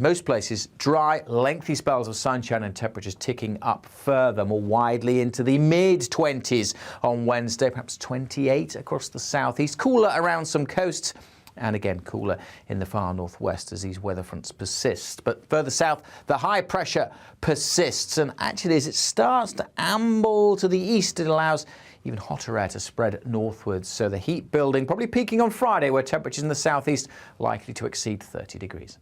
Most places dry, lengthy spells of sunshine and temperatures ticking up further, more widely into the mid-20s on Wednesday, perhaps 28 across the southeast. Cooler around some coasts and again cooler in the far northwest as these weather fronts persist. But further south, the high pressure persists, and actually as it starts to amble to the east, it allows even hotter air to spread northwards. So the heat building, probably peaking on Friday, where temperatures in the southeast likely to exceed 30 degrees.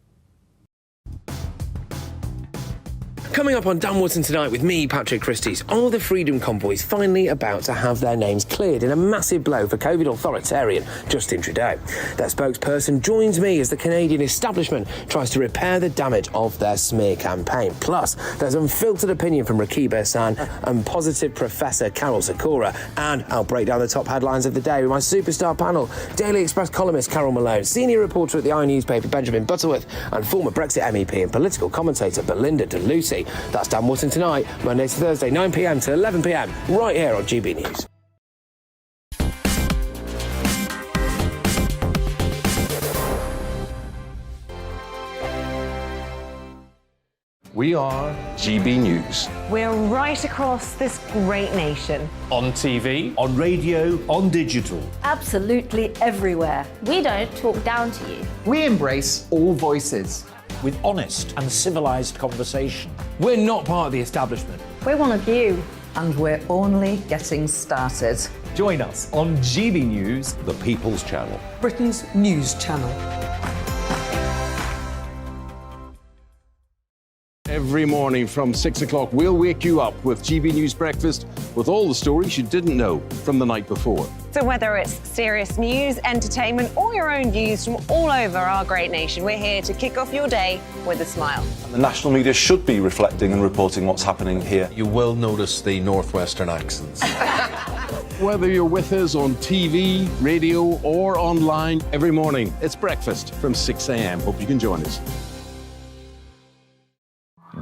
Coming up on Dan Wootton Tonight with me, Patrick Christys, are the Freedom Convoys finally about to have their names cleared in a massive blow for COVID authoritarian Justin Trudeau? Their spokesperson joins me as the Canadian establishment tries to repair the damage of their smear campaign. Plus, there's unfiltered opinion from Rakib Ehsan and positive Professor Carol Sikora. And I'll break down the top headlines of the day with my superstar panel, Daily Express columnist Carol Malone, senior reporter at the newspaper Benjamin Butterworth, and former Brexit MEP and political commentator Belinda de Lucy. That's Dan Wootton Tonight, Monday to Thursday, 9 p.m. to 11 p.m, right here on GB News. We are GB News. We're right across this great nation. On TV, on radio, on digital. Absolutely everywhere. We don't talk down to you. We embrace all voices. With honest and civilised conversation. We're not part of the establishment. We're one of you. And we're only getting started. Join us on GB News, The People's Channel. Britain's news channel. Every morning from 6 o'clock, we'll wake you up with GB News Breakfast with all the stories you didn't know from the night before. So whether it's serious news, entertainment, or your own views from all over our great nation, we're here to kick off your day with a smile. And the national media should be reflecting and reporting what's happening here. You will notice the northwestern accents. Whether you're with us on TV, radio, or online, every morning, it's breakfast from 6 a.m. Hope you can join us.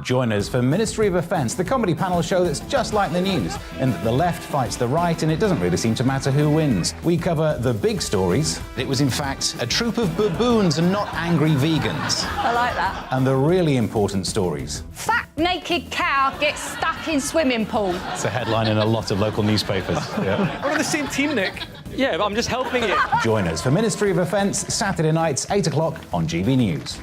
Join us for Ministry of Offence, the comedy panel show that's just like the news, in that the left fights the right and it doesn't really seem to matter who wins. We cover the big stories. It was in fact a troop of baboons and not angry vegans. I like that. And the really important stories. Fat naked cow gets stuck in swimming pool. It's a headline in a lot of local newspapers. Yeah. We're on the same team, Nick. Yeah, but I'm just helping you. Join us for Ministry of Offence, Saturday nights, 8 o'clock on GB News.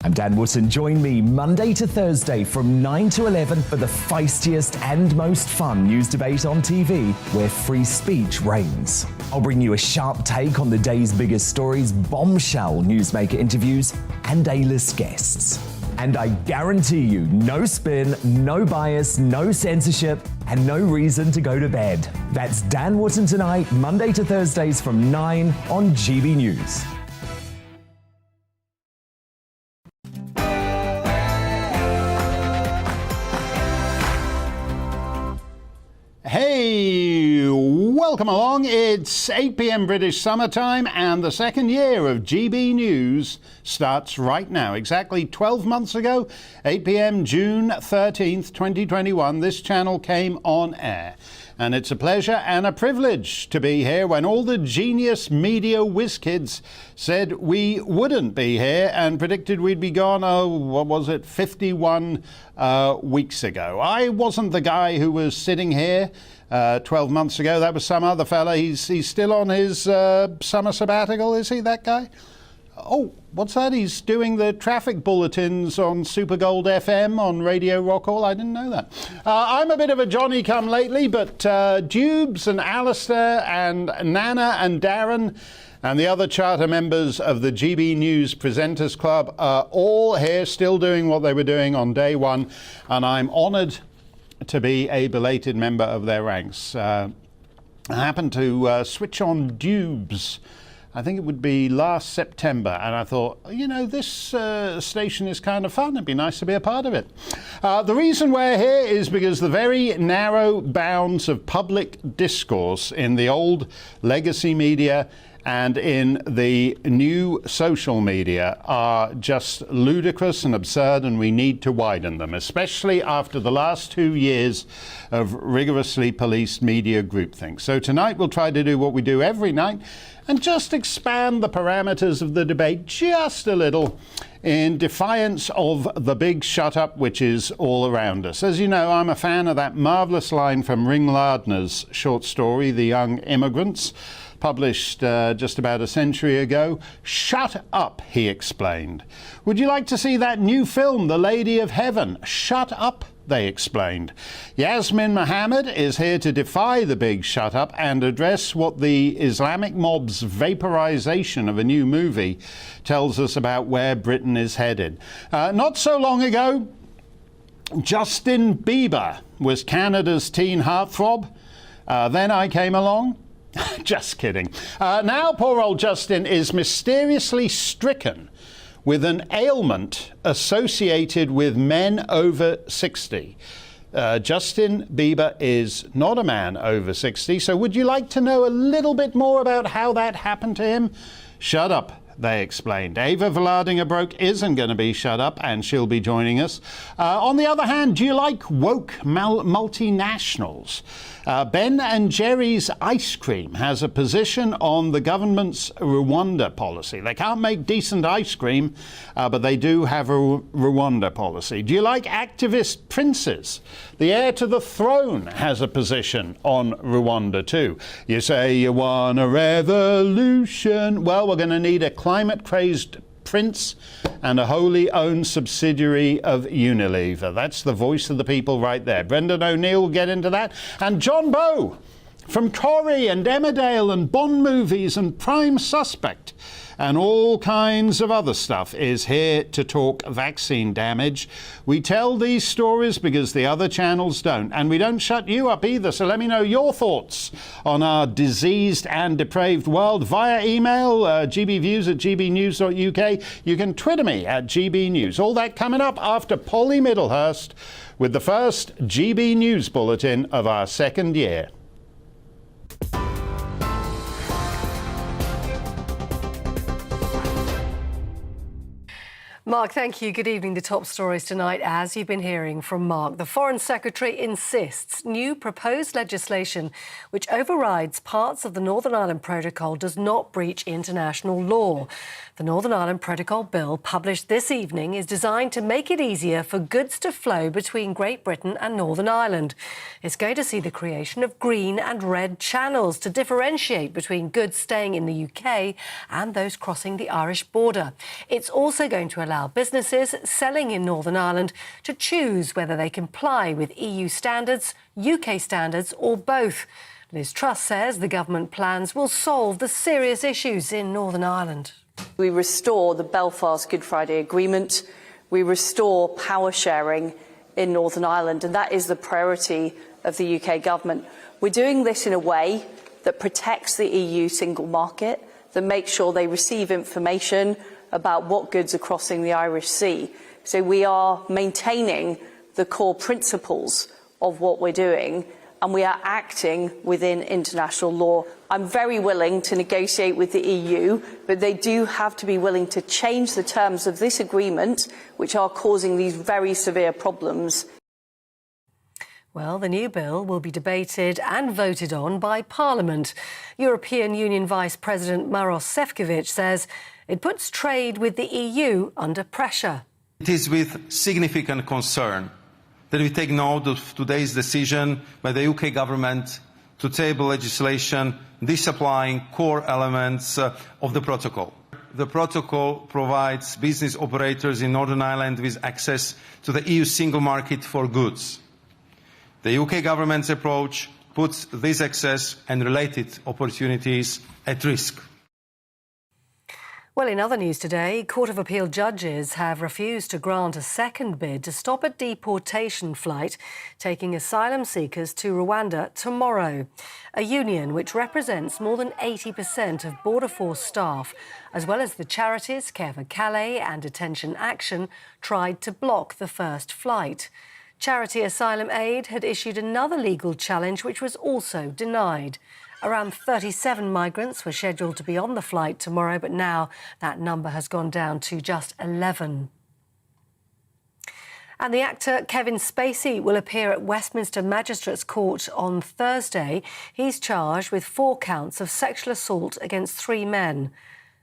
I'm Dan Wootton. Join me Monday to Thursday from 9 to 11 for the feistiest and most fun news debate on TV, where free speech reigns. I'll bring you a sharp take on the day's biggest stories, bombshell newsmaker interviews, and A-list guests. And I guarantee you, no spin, no bias, no censorship, and no reason to go to bed. That's Dan Wootton Tonight, Monday to Thursdays from 9 on GB News. Hey, welcome along. It's 8 p.m. British summertime and the second year of GB News starts right now. Exactly 12 months ago, 8 p.m. June 13th, 2021, this channel came on air. And it's a pleasure and a privilege to be here when all the genius media whiz kids said we wouldn't be here and predicted we'd be gone, 51 weeks ago. I wasn't the guy who was sitting here 12 months ago. That was some other fella. He's still on his summer sabbatical, is he, that guy? Oh, what's that? He's doing the traffic bulletins on Super Gold FM on Radio Rockall. I didn't know that. I'm a bit of a Johnny-come-lately, but Dubes and Alistair and Nana and Darren and the other charter members of the GB News Presenters Club are all here, still doing what they were doing on day one, and I'm honoured to be a belated member of their ranks. I happened to switch on Dubes, I think it would be last September, and I thought, you know, this station is kind of fun. It'd be nice to be a part of it. The reason we're here is because the very narrow bounds of public discourse in the old legacy media and in the new social media are just ludicrous and absurd, and we need to widen them, especially after the last 2 years of rigorously policed media groupthink. So tonight we'll try to do what we do every night and just expand the parameters of the debate just a little in defiance of the big shut-up which is all around us. As you know, I'm a fan of that marvellous line from Ring Lardner's short story, The Young Immigrants, published just about a century ago. Shut up, he explained. Would you like to see that new film, The Lady of Heaven? Shut up, they explained. Yasmine Mohammed is here to defy the big shut up and address what the Islamic mob's vaporization of a new movie tells us about where Britain is headed. Not so long ago, Justin Bieber was Canada's teen heartthrob. Then I came along. Just kidding. Now poor old Justin is mysteriously stricken with an ailment associated with men over 60. Justin Bieber is not a man over 60, so would you like to know a little bit more about how that happened to him? Shut up, they explained. Ava Vlaardingerbroek isn't going to be shut up, and she'll be joining us. On the other hand, do you like woke multinationals? Ben & Jerry's ice cream has a position on the government's Rwanda policy. They can't make decent ice cream, but they do have a Rwanda policy. Do you like activist princes? The heir to the throne has a position on Rwanda too. You say you want a revolution. Well, we're going to need a climate-crazed prince and a wholly owned subsidiary of Unilever. That's the voice of the people right there. Brendan O'Neill will get into that. And John Bowe from Corrie and Emmerdale and Bond movies and Prime Suspect and all kinds of other stuff is here to talk vaccine damage. We tell these stories because the other channels don't, and we don't shut you up either. So let me know your thoughts on our diseased and depraved world via email, gbviews@gbnews.uk. You can Twitter me at GBNews. All that coming up after Polly Middlehurst with the first GB News Bulletin of our second year. Mark, thank you. Good evening. The top stories tonight, as you've been hearing from Mark. The Foreign Secretary insists new proposed legislation which overrides parts of the Northern Ireland Protocol does not breach international law. The Northern Ireland Protocol bill, published this evening, is designed to make it easier for goods to flow between Great Britain and Northern Ireland. It's going to see the creation of green and red channels to differentiate between goods staying in the UK and those crossing the Irish border. It's also going to allow businesses selling in Northern Ireland to choose whether they comply with EU standards, UK standards or both. Liz Truss says the government plans will solve the serious issues in Northern Ireland. We restore the Belfast Good Friday Agreement. We restore power sharing in Northern Ireland, and that is the priority of the UK government. We're doing this in a way that protects the EU single market, that makes sure they receive information about what goods are crossing the Irish Sea. So we are maintaining the core principles of what we're doing, and we are acting within international law. I'm very willing to negotiate with the EU, but they do have to be willing to change the terms of this agreement, which are causing these very severe problems. Well, the new bill will be debated and voted on by Parliament. European Union Vice President Maroš Šefčovič says it puts trade with the EU under pressure. It is with significant concern that we take note of today's decision by the UK government to table legislation disapplying core elements of the protocol. The protocol provides business operators in Northern Ireland with access to the EU single market for goods. The UK government's approach puts this access and related opportunities at risk. Well, in other news today, Court of Appeal judges have refused to grant a second bid to stop a deportation flight taking asylum seekers to Rwanda tomorrow. A union which represents more than 80% of Border Force staff, as well as the charities Care for Calais and Detention Action, tried to block the first flight. Charity Asylum Aid had issued another legal challenge which was also denied. Around 37 migrants were scheduled to be on the flight tomorrow, but now that number has gone down to just 11. And the actor Kevin Spacey will appear at Westminster Magistrates Court on Thursday. He's charged with 4 counts of sexual assault against 3 men.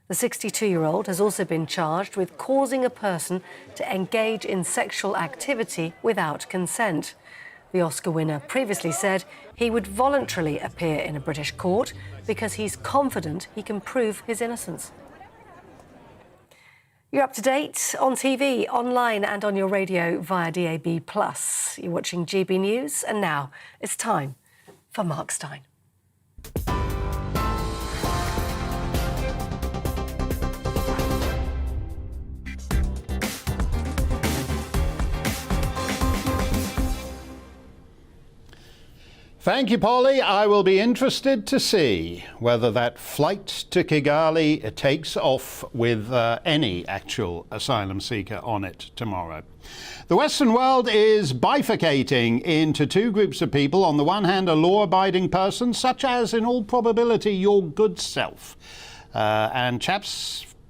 The 62-year-old has also been charged with causing a person to engage in sexual activity without consent. The Oscar winner previously said he would voluntarily appear in a British court because he's confident he can prove his innocence. You're up to date on TV, online and on your radio via DAB+. You're watching GB News, and now it's time for Mark Steyn. Thank you, Polly. I will be interested to see whether that flight to Kigali takes off with any actual asylum seeker on it tomorrow. The Western world is bifurcating into 2 groups of people. On the one hand, a law-abiding person, such as, in all probability, your good self. And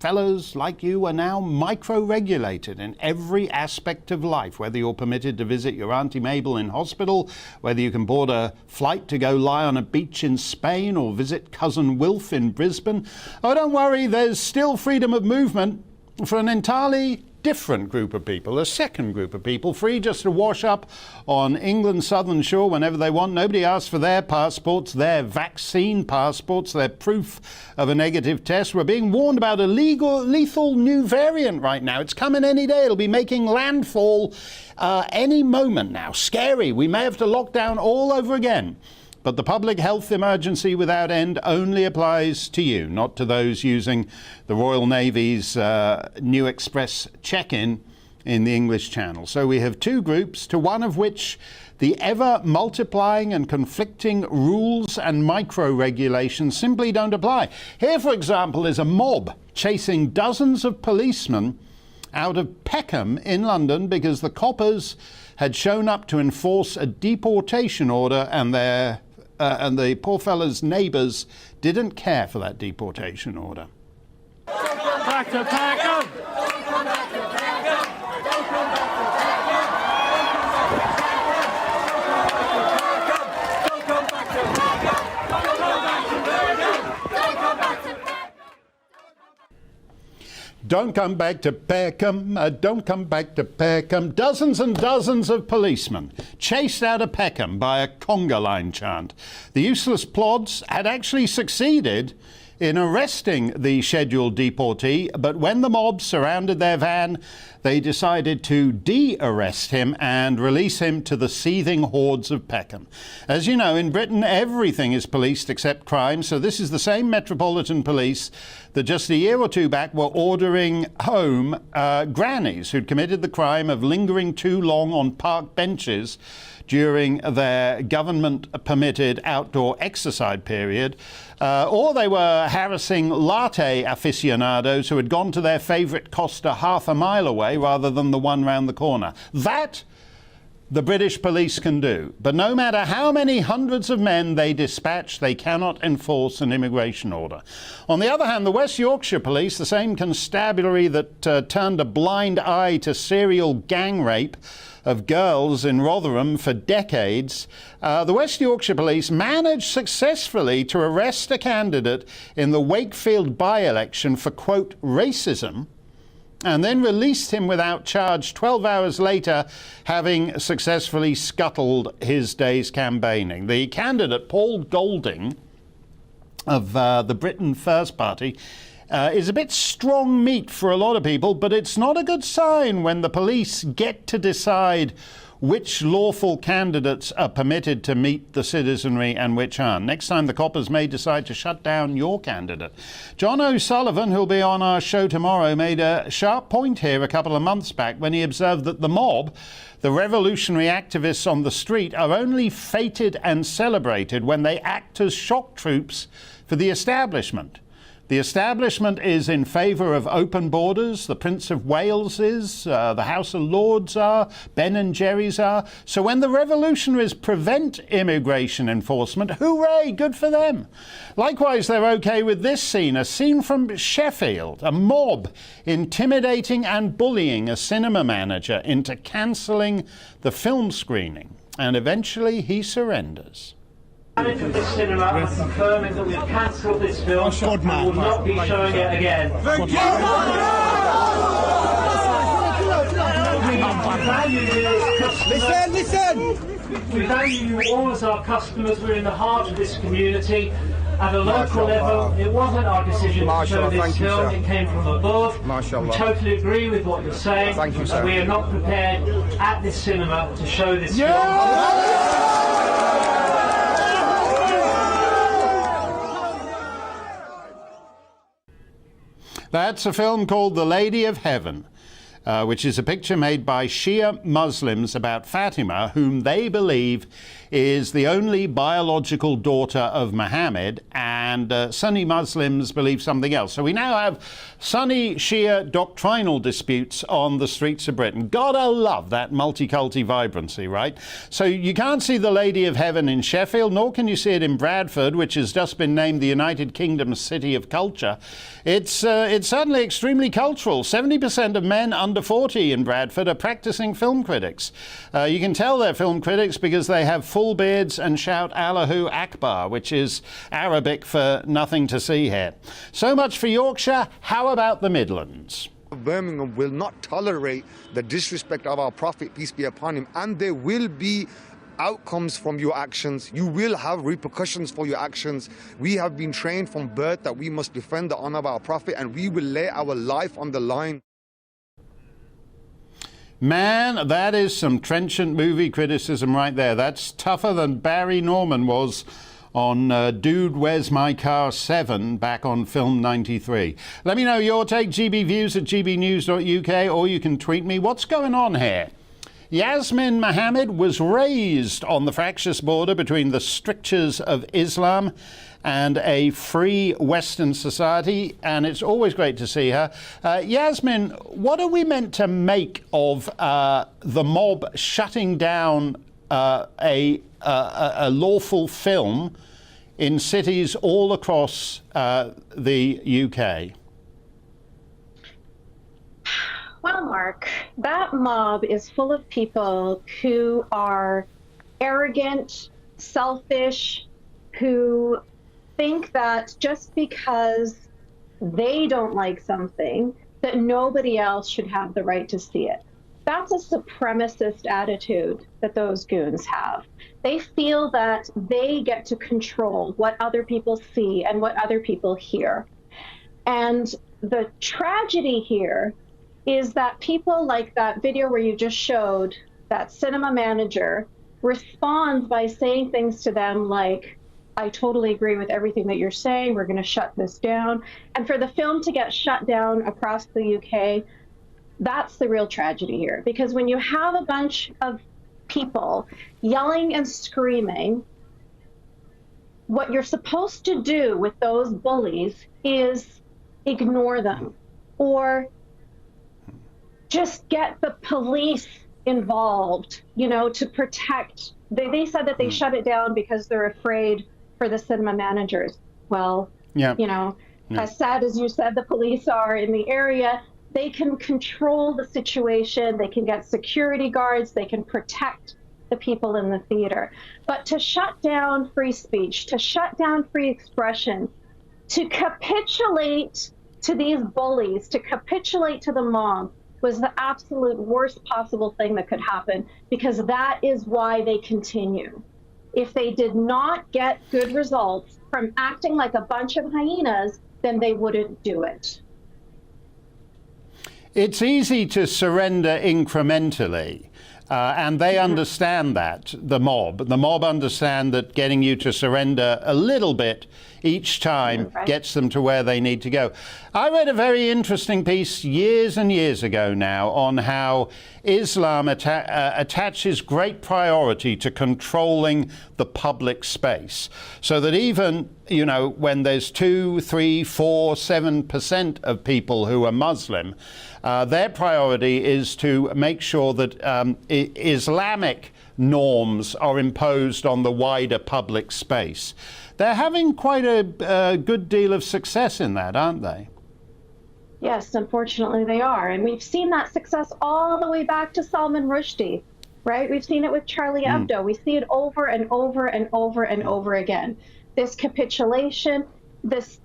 fellows like you are now micro-regulated in every aspect of life, whether you're permitted to visit your Auntie Mabel in hospital, whether you can board a flight to go lie on a beach in Spain or visit Cousin Wilf in Brisbane. Oh, don't worry, there's still freedom of movement for an entirely different group of people, a second group of people, free just to wash up on England's southern shore whenever they want. Nobody asks for their passports, their vaccine passports, their proof of a negative test. We're being warned about a lethal new variant right now. It's coming any day. It'll be making landfall any moment now. Scary. We may have to lock down all over again. But the public health emergency without end only applies to you, not to those using the Royal Navy's new express check-in in the English Channel. So we have 2 groups, to one of which the ever-multiplying and conflicting rules and micro-regulations simply don't apply. Here, for example, is a mob chasing dozens of policemen out of Peckham in London because the coppers had shown up to enforce a deportation order, and the poor fella's neighbours didn't care for that deportation order. Back to Peckham! Don't come back to Peckham, don't come back to Peckham. Dozens and dozens of policemen chased out of Peckham by a conga line chant. The useless plods had actually succeeded in arresting the scheduled deportee, but when the mob surrounded their van, they decided to de-arrest him and release him to the seething hordes of Peckham. As you know, in Britain, everything is policed except crime, so this is the same Metropolitan Police that just a year or 2 back were ordering home grannies who'd committed the crime of lingering too long on park benches during their government-permitted outdoor exercise period, or they were harassing latte aficionados who had gone to their favourite Costa half a mile away rather than the one round the corner. That the British police can do. But no matter how many hundreds of men they dispatch, they cannot enforce an immigration order. On the other hand, the West Yorkshire Police, the same constabulary that turned a blind eye to serial gang rape of girls in Rotherham for decades, the West Yorkshire Police managed successfully to arrest a candidate in the Wakefield by-election for, quote, racism, and then released him without charge 12 hours later, having successfully scuttled his day's campaigning. The candidate, Paul Golding, of the Britain First Party, is a bit strong meat for a lot of people, but it's not a good sign when the police get to decide which lawful candidates are permitted to meet the citizenry and which aren't. Next time the coppers may decide to shut down your candidate. John O'Sullivan, who'll be on our show tomorrow, made a sharp point here a couple of months back when he observed that the mob, the revolutionary activists on the street, are only feted and celebrated when they act as shock troops for the establishment. The establishment is in favour of open borders. The Prince of Wales is, the House of Lords are, Ben and Jerry's are. So when the revolutionaries prevent immigration enforcement, hooray, good for them. Likewise, they're OK with this scene, a scene from Sheffield, a mob intimidating and bullying a cinema manager into cancelling the film screening. And eventually he surrenders. Manager of this cinema are confirming that we have cancelled this film and will not be showing it again. Listen! We value you all as our customers. We're in the heart of this community. At a local level, it wasn't our decision to show this film. It came from above. We totally agree with what you're saying. Thank you, sir. We are not prepared at this cinema to show this film. That's a film called The Lady of Heaven, which is a picture made by Shia Muslims about Fatima, whom they believe is the only biological daughter of Muhammad, and Sunni Muslims believe something else. So we now have Sunni Shia doctrinal disputes on the streets of Britain. Gotta love that multiculti vibrancy, right? So you can't see The Lady of Heaven in Sheffield, nor can you see it in Bradford, which has just been named the United Kingdom's City of Culture. It's certainly extremely cultural. 70% of men under 40 in Bradford are practicing film critics. You can tell they're film critics because they have full beards and shout Allahu Akbar, which is Arabic for nothing to see here. So much for Yorkshire. How about the Midlands? Birmingham will not tolerate the disrespect of our Prophet, peace be upon him, and there will be outcomes from your actions. You will have repercussions for your actions. We have been trained from birth that we must defend the honor of our Prophet, and we will lay our life on the line. Man, that is some trenchant movie criticism right there. That's tougher than Barry Norman was on Dude, Where's My Car 7 back on Film 93. Let me know your take, gbviews at gbnews.uk, or you can tweet me. What's going on here? Yasmine Mohammed was raised on the fractious border between the strictures of Islam and a free Western society, and it's always great to see her. Yasmine, what are we meant to make of the mob shutting down a lawful film in cities all across the UK? Well, Mark, that mob is full of people who are arrogant, selfish, who think that just because they don't like something, that nobody else should have the right to see it. That's a supremacist attitude that those goons have. They feel that they get to control what other people see and what other people hear. And the tragedy here is that people like that video where you just showed, that cinema manager responds by saying things to them like, I totally agree with everything that you're saying, we're going to shut this down. And for the film to get shut down across the UK, that's the real tragedy here. Because when you have a bunch of people yelling and screaming, what you're supposed to do with those bullies is ignore them or just get the police involved, you know, to protect. They said that they shut it down because they're afraid for the cinema managers. Well, you know, as sad as you said the police are in the area, they can control the situation, they can get security guards, they can protect the people in the theater. But to shut down free speech, to shut down free expression, to capitulate to these bullies, to capitulate to the mob, was the absolute worst possible thing that could happen, because that is why they continue. If they did not get good results from acting like a bunch of hyenas, then they wouldn't do it. It's easy to surrender incrementally. And they understand that, the mob. The mob understand that getting you to surrender a little bit each time gets them to where they need to go. I read a very interesting piece years and years ago now on how Islam attaches great priority to controlling the public space, so that even you know, when there's 2, 3, 4, 7% of people who are Muslim, their priority is to make sure that Islamic norms are imposed on the wider public space. They're having quite a good deal of success in that, aren't they? Yes, unfortunately they are. And we've seen that success all the way back to Salman Rushdie, right? We've seen it with Charlie Hebdo. We see it over and over and over and over again. This capitulation, this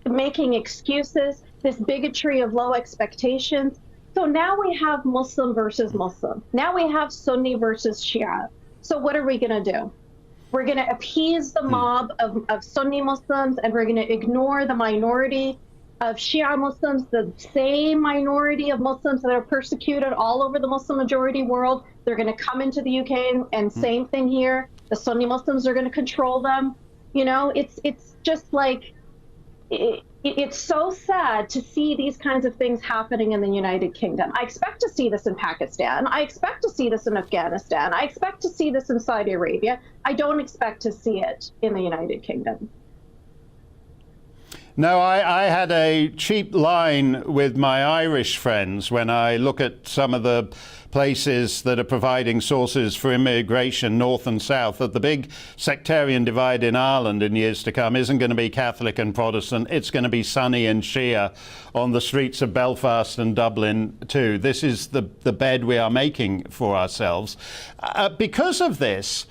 making excuses, this bigotry of low expectations. So now we have Muslim versus Muslim. Now we have Sunni versus Shia. So what are we going to do? We're going to appease the mob of Sunni Muslims, and we're going to ignore the minority of Shia Muslims, the same minority of Muslims that are persecuted all over the Muslim majority world. They're going to come into the UK, and same thing here. The Sunni Muslims are going to control them. You know, it's just like, it's so sad to see these kinds of things happening in the United Kingdom. I expect to see this in Pakistan. I expect to see this in Afghanistan. I expect to see this in Saudi Arabia. I don't expect to see it in the United Kingdom. No, I had a cheap line with my Irish friends when I look at some of the places that are providing sources for immigration, north and south, that the big sectarian divide in Ireland in years to come isn't going to be Catholic and Protestant, it's going to be Sunni and Shia on the streets of Belfast and Dublin too. This is the bed we are making for ourselves. Because of this,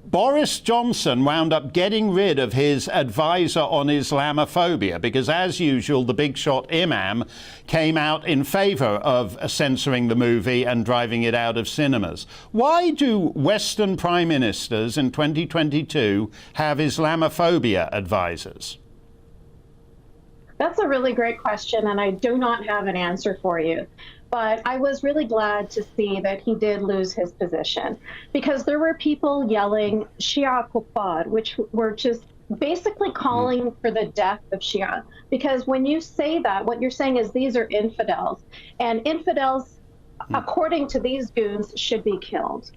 Boris Johnson wound up getting rid of his advisor on Islamophobia because, as usual, the big shot imam came out in favour of censoring the movie and driving it out of cinemas. Why do Western prime ministers in 2022 have Islamophobia advisors? That's a really great question, and I do not have an answer for you. But I was really glad to see that he did lose his position, because there were people yelling Shia Kuffar, which were just basically calling for the death of Shia. Because when you say that, what you're saying is these are infidels, and infidels, according to these goons, should be killed.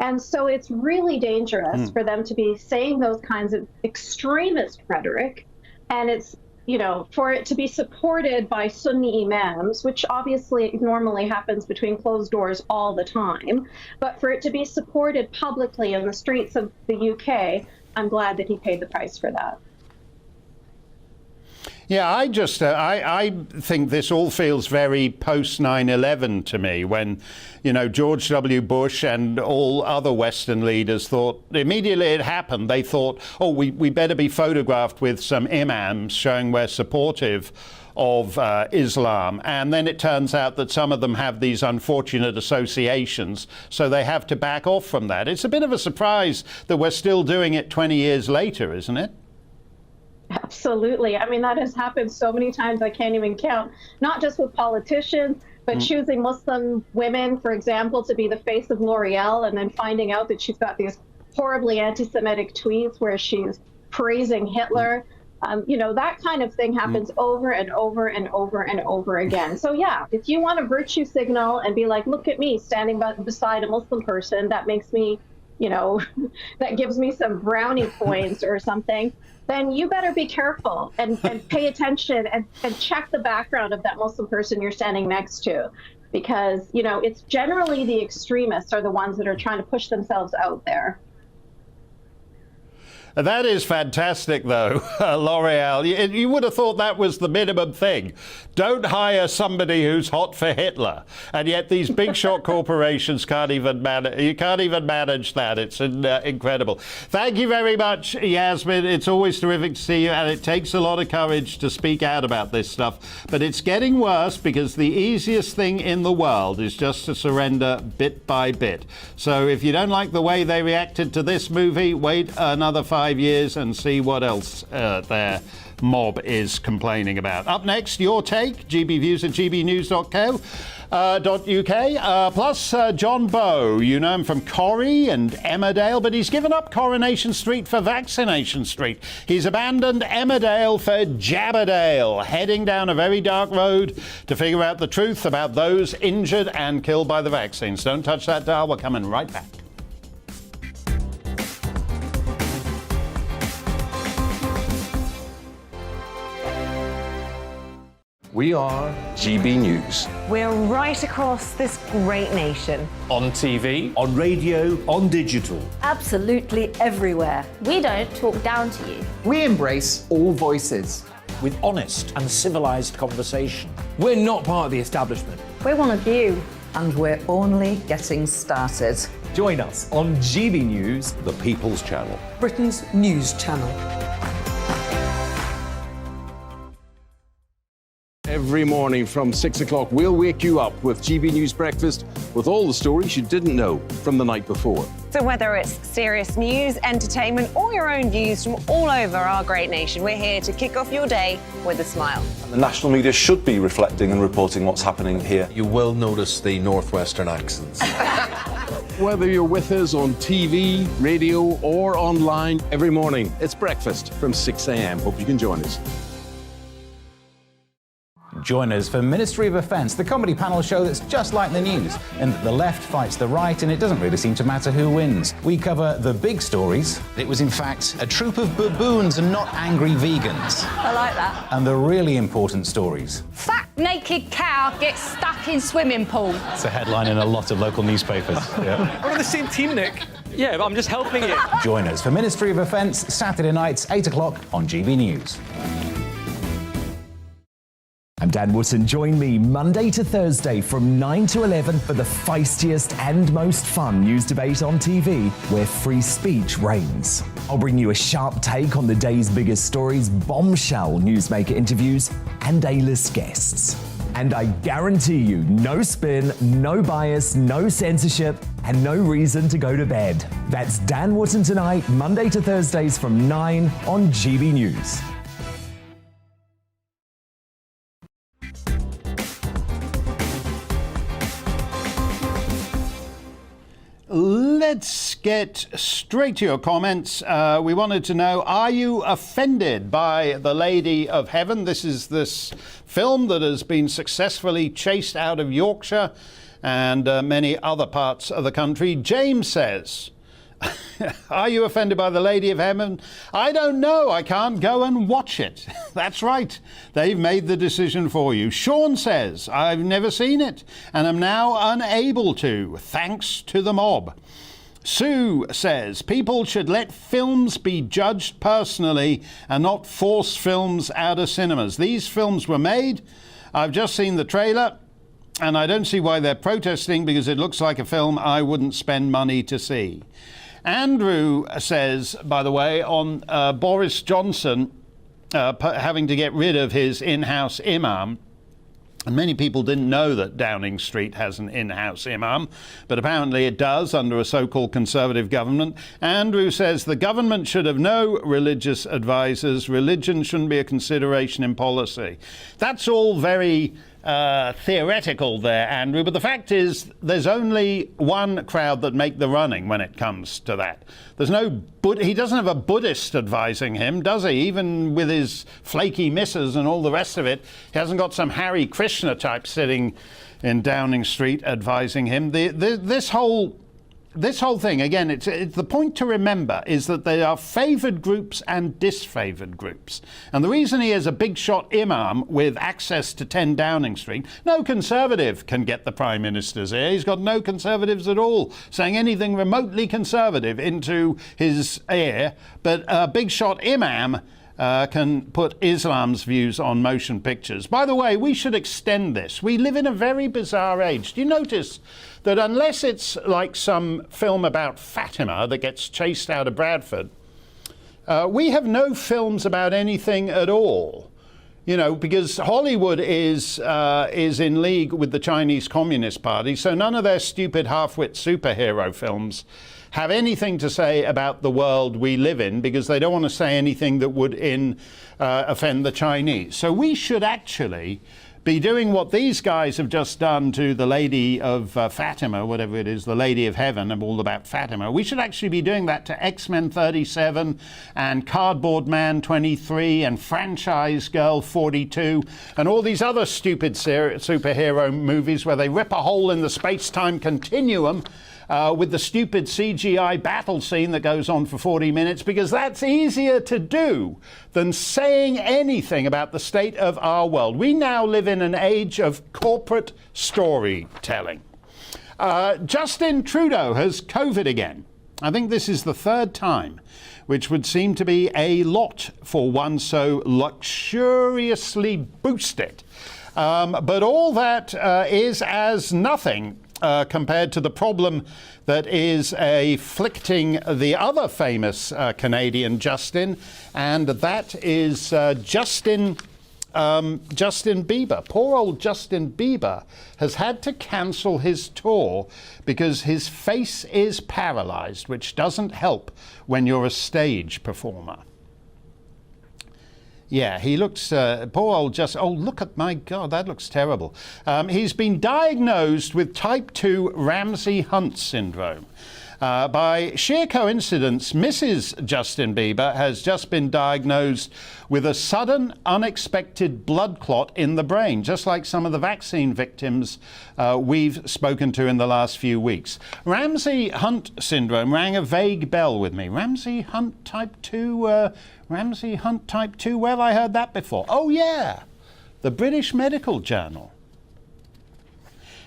And so it's really dangerous for them to be saying those kinds of extremist rhetoric, and it's, you know, for it to be supported by Sunni imams, which obviously normally happens between closed doors all the time, but for it to be supported publicly in the streets of the UK, I'm glad that he paid the price for that. Yeah, I think this all feels very post 9/11 to me, when, you know, George W. Bush and all other Western leaders thought, immediately it happened, they thought, oh, we better be photographed with some imams showing we're supportive of Islam. And then it turns out that some of them have these unfortunate associations, so they have to back off from that. It's a bit of a surprise that we're still doing it 20 years later, isn't it? Absolutely. I mean, that has happened so many times I can't even count, not just with politicians, but choosing Muslim women, for example, to be the face of L'Oreal, and then finding out that she's got these horribly anti-Semitic tweets where she's praising Hitler. You know, that kind of thing happens over and over and over and over again. So yeah, if you want a virtue signal and be like, look at me standing beside a Muslim person, that makes me, you know, that gives me some brownie points or something, then you better be careful and pay attention and check the background of that Muslim person you're standing next to. Because, you know, it's generally the extremists are the ones that are trying to push themselves out there. That is fantastic, though, L'Oreal. You would have thought that was the minimum thing. Don't hire somebody who's hot for Hitler. And yet these big shot corporations can't even manage that. It's incredible. Thank you very much, Yasmine. It's always terrific to see you, and it takes a lot of courage to speak out about this stuff. But it's getting worse, because the easiest thing in the world is just to surrender bit by bit. So if you don't like the way they reacted to this movie, wait another 5 years and see what else their mob is complaining about. Up next, your take, GBViews at gbnews.co.uk. Plus John Bowe, you know him from Corrie and Emmerdale, but he's given up Coronation Street for Vaccination Street. He's abandoned Emmerdale for Jabberdale, heading down a very dark road to figure out the truth about those injured and killed by the vaccines. Don't touch that dial, we're coming right back. We are GB News. We're right across this great nation. On TV, on radio, on digital. Absolutely everywhere. We don't talk down to you. we embrace all voices. With honest and civilised conversation. We're not part of the establishment. We're one of you. And we're only getting started. Join us on GB News, The People's Channel. Britain's news channel. Every morning from 6 o'clock, we'll wake you up with GB News Breakfast with all the stories you didn't know from the night before. So whether it's serious news, entertainment, or your own views from all over our great nation, we're here to kick off your day with a smile. And the national media should be reflecting and reporting what's happening here. You will notice the northwestern accents. Whether you're with us on TV, radio, or online, every morning, it's breakfast from 6 a.m. Hope you can join us. Join us for Ministry of Offence, the comedy panel show that's just like the news, in that the left fights the right and it doesn't really seem to matter who wins. We cover the big stories. It was in fact a troop of baboons and not angry vegans. I like that. And the really important stories. Fat naked cow gets stuck in swimming pool. It's a headline in a lot of local newspapers. Yeah. We're on the same team, Nick. Yeah, but I'm just helping you. Join us for Ministry of Offence, Saturday nights, 8 o'clock on GB News. I'm Dan Wootton. Join me Monday to Thursday from 9 to 11 for the feistiest and most fun news debate on TV, where free speech reigns. I'll bring you a sharp take on the day's biggest stories, bombshell newsmaker interviews, and A-list guests. And I guarantee you, no spin, no bias, no censorship, and no reason to go to bed. That's Dan Wootton Tonight, Monday to Thursdays from 9 on GB News. Let's get straight to your comments. We wanted to know, are you offended by The Lady of Heaven? This is this film that has been successfully chased out of Yorkshire and many other parts of the country. James says, are you offended by The Lady of Heaven? I don't know. I can't go and watch it. That's right. They've made the decision for you. Sean says, I've never seen it and am now unable to, thanks to the mob. Sue says, people should let films be judged personally and not force films out of cinemas. These films were made. I've just seen the trailer and I don't see why they're protesting, because it looks like a film I wouldn't spend money to see. Andrew says, by the way, on Boris Johnson having to get rid of his in-house imam, and many people didn't know that Downing Street has an in-house imam, but apparently it does under a so-called Conservative government. Andrew says the government should have no religious advisors. Religion shouldn't be a consideration in policy. That's all very theoretical there, Andrew, but the fact is there's only one crowd that make the running when it comes to that. There's no he doesn't have a Buddhist advising him, does he? Even with his flaky misses and all the rest of it, he hasn't got some Hare Krishna type sitting in Downing Street advising him. This whole thing, again, it's the point to remember is that there are favoured groups and disfavoured groups. And the reason he is a big shot imam with access to 10 Downing Street, no Conservative can get the Prime Minister's ear. He's got no Conservatives at all saying anything remotely Conservative into his ear. But a big shot imam can put Islam's views on motion pictures. By the way, we should extend this. We live in a very bizarre age. Do you notice that unless it's like some film about Fatima that gets chased out of Bradford, we have no films about anything at all? You know, because Hollywood is in league with the Chinese Communist Party, so none of their stupid half-wit superhero films have anything to say about the world we live in, because they don't want to say anything that would offend the Chinese. So we should actually be doing what these guys have just done to the Lady of Fatima, whatever it is, the Lady of Heaven, I'm all about Fatima. We should actually be doing that to X-Men 37 and Cardboard Man 23 and Franchise Girl 42 and all these other stupid superhero movies where they rip a hole in the space-time continuum with the stupid CGI battle scene that goes on for 40 minutes, because that's easier to do than saying anything about the state of our world. We now live in an age of corporate storytelling. Justin Trudeau has COVID again. I think this is the third time, which would seem to be a lot for one so luxuriously boosted. But all that is as nothing compared to the problem that is afflicting the other famous Canadian Justin, and that is Justin Bieber. Poor old Justin Bieber has had to cancel his tour because his face is paralyzed, which doesn't help when you're a stage performer. Yeah, he looks, poor old Justin, oh, look at, my God, that looks terrible. He's been diagnosed with type 2 Ramsay-Hunt syndrome. By sheer coincidence, Mrs. Justin Bieber has just been diagnosed with a sudden, unexpected blood clot in the brain, just like some of the vaccine victims we've spoken to in the last few weeks. Ramsay-Hunt syndrome rang a vague bell with me. Ramsay-Hunt type 2, Ramsay-Hunt type 2, where have I heard that before? Oh, yeah, the British Medical Journal.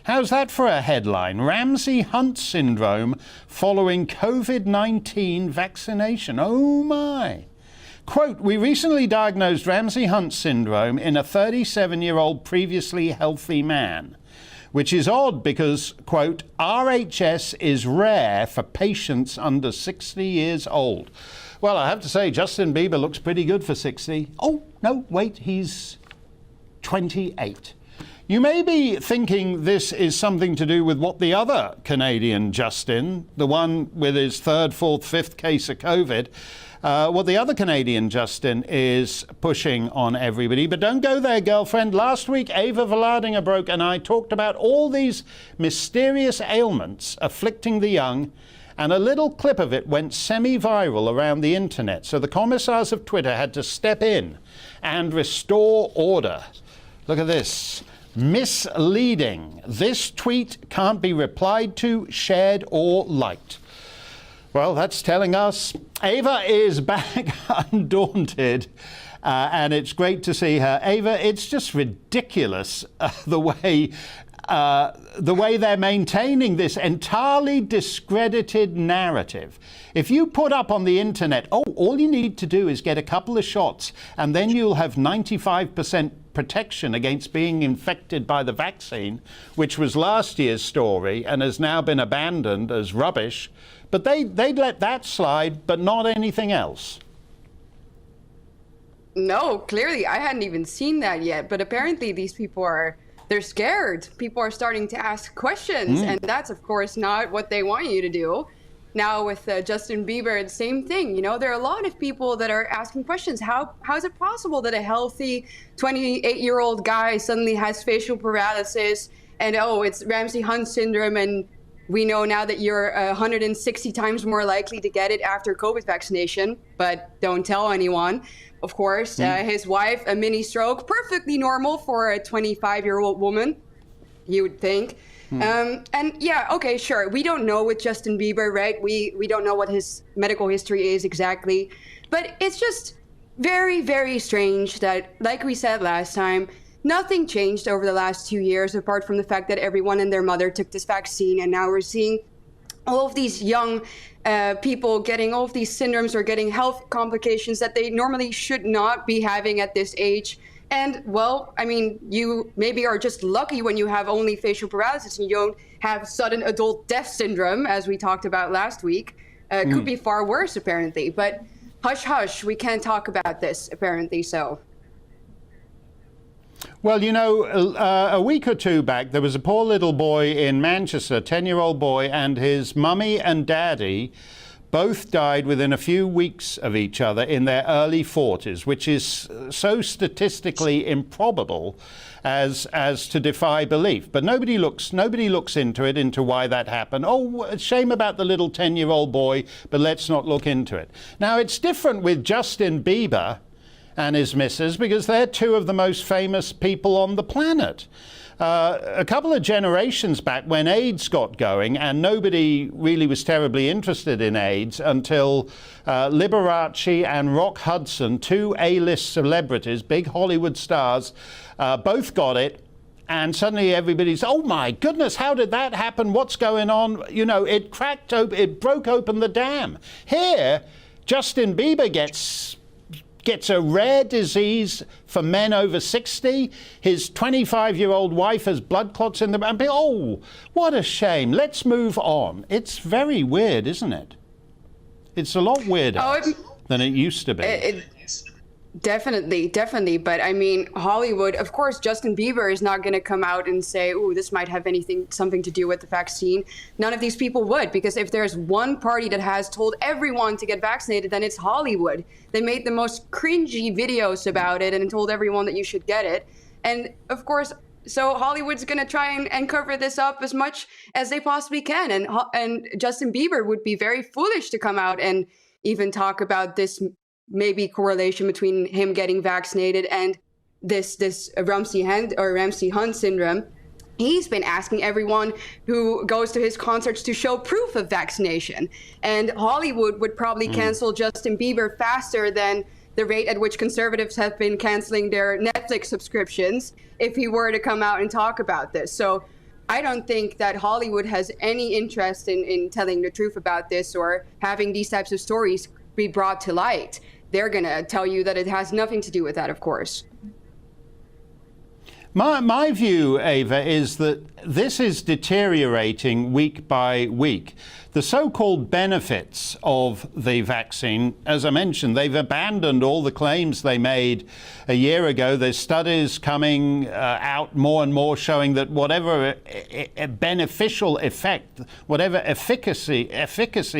How's that for a headline? Ramsay-Hunt syndrome following COVID-19 vaccination. Oh, my. Quote, we recently diagnosed Ramsay-Hunt syndrome in a 37-year-old previously healthy man, which is odd because, quote, RHS is rare for patients under 60 years old. Well, I have to say, Justin Bieber looks pretty good for 60. Oh, no, wait, he's 28. You may be thinking this is something to do with what the other Canadian Justin, the one with his third, fourth, fifth case of COVID, what the other Canadian Justin is pushing on everybody. But don't go there, girlfriend. Last week, Ava Vlaardingerbroek and I talked about all these mysterious ailments afflicting the young, and a little clip of it went semi-viral around the internet. So the commissars of Twitter had to step in and restore order. Look at this. Misleading. This tweet can't be replied to, shared, or liked. Well, that's telling us Ava is back undaunted, and it's great to see her. Ava, it's just ridiculous the way they're maintaining this entirely discredited narrative. If you put up on the internet, oh, all you need to do is get a couple of shots, and then you'll have 95% protection against being infected by the vaccine, which was last year's story and has now been abandoned as rubbish. But they'd let that slide, but not anything else. No, clearly, I hadn't even seen that yet. But apparently these people they're scared. People are starting to ask questions, and that's, of course, not what they want you to do. Now with Justin Bieber, the same thing. You know, there are a lot of people that are asking questions. How is it possible that a healthy 28-year-old guy suddenly has facial paralysis, and oh, it's Ramsay-Hunt syndrome, and we know now that you're 160 times more likely to get it after COVID vaccination, but don't tell anyone. Of course, his wife, a mini stroke, perfectly normal for a 25-year-old woman, you would think. And yeah, okay, sure. We don't know with Justin Bieber, right? We don't know what his medical history is exactly. But it's just very, very strange that, like we said last time, nothing changed over the last 2 years, apart from the fact that everyone and their mother took this vaccine. And now we're seeing all of these young people getting all of these syndromes or getting health complications that they normally should not be having at this age. And, well, I mean, you maybe are just lucky when you have only facial paralysis and you don't have sudden adult death syndrome, as we talked about last week. It could be far worse, apparently. But hush, hush, we can't talk about this, apparently so. Well, you know, a week or two back, there was a poor little boy in Manchester, 10-year-old boy, and his mummy and daddy both died within a few weeks of each other in their early 40s, which is so statistically improbable as to defy belief. But nobody looks into why that happened. Oh, shame about the little 10-year-old boy, but let's not look into it. Now, it's different with Justin Bieber and his missus, because they're two of the most famous people on the planet. A couple of generations back, when AIDS got going, and nobody really was terribly interested in AIDS until Liberace and Rock Hudson, two A-list celebrities, big Hollywood stars, both got it. And suddenly everybody's, oh my goodness, how did that happen? What's going on? You know, it broke open the dam. Here, Justin Bieber gets a rare disease for men over 60. His 25-year-old wife has blood clots in the... Oh, what a shame. Let's move on. It's very weird, isn't it? It's a lot weirder than it used to be. Definitely. But I mean, Hollywood, of course, Justin Bieber is not going to come out and say, oh, this might have something to do with the vaccine. None of these people would, because if there's one party that has told everyone to get vaccinated, then it's Hollywood. They made the most cringy videos about it and told everyone that you should get it. And of course, so Hollywood's going to try and cover this up as much as they possibly can. And Justin Bieber would be very foolish to come out and even talk about this maybe correlation between him getting vaccinated and this Ramsay Hunt syndrome. He's been asking everyone who goes to his concerts to show proof of vaccination. And Hollywood would probably cancel Justin Bieber faster than the rate at which conservatives have been canceling their Netflix subscriptions if he were to come out and talk about this. So I don't think that Hollywood has any interest in telling the truth about this or having these types of stories be brought to light. They're going to tell you that it has nothing to do with that, of course. My view, Ava, is that this is deteriorating week by week. The so-called benefits of the vaccine, as I mentioned, they've abandoned all the claims they made a year ago. There's studies coming out more and more showing that whatever beneficial effect, whatever efficacy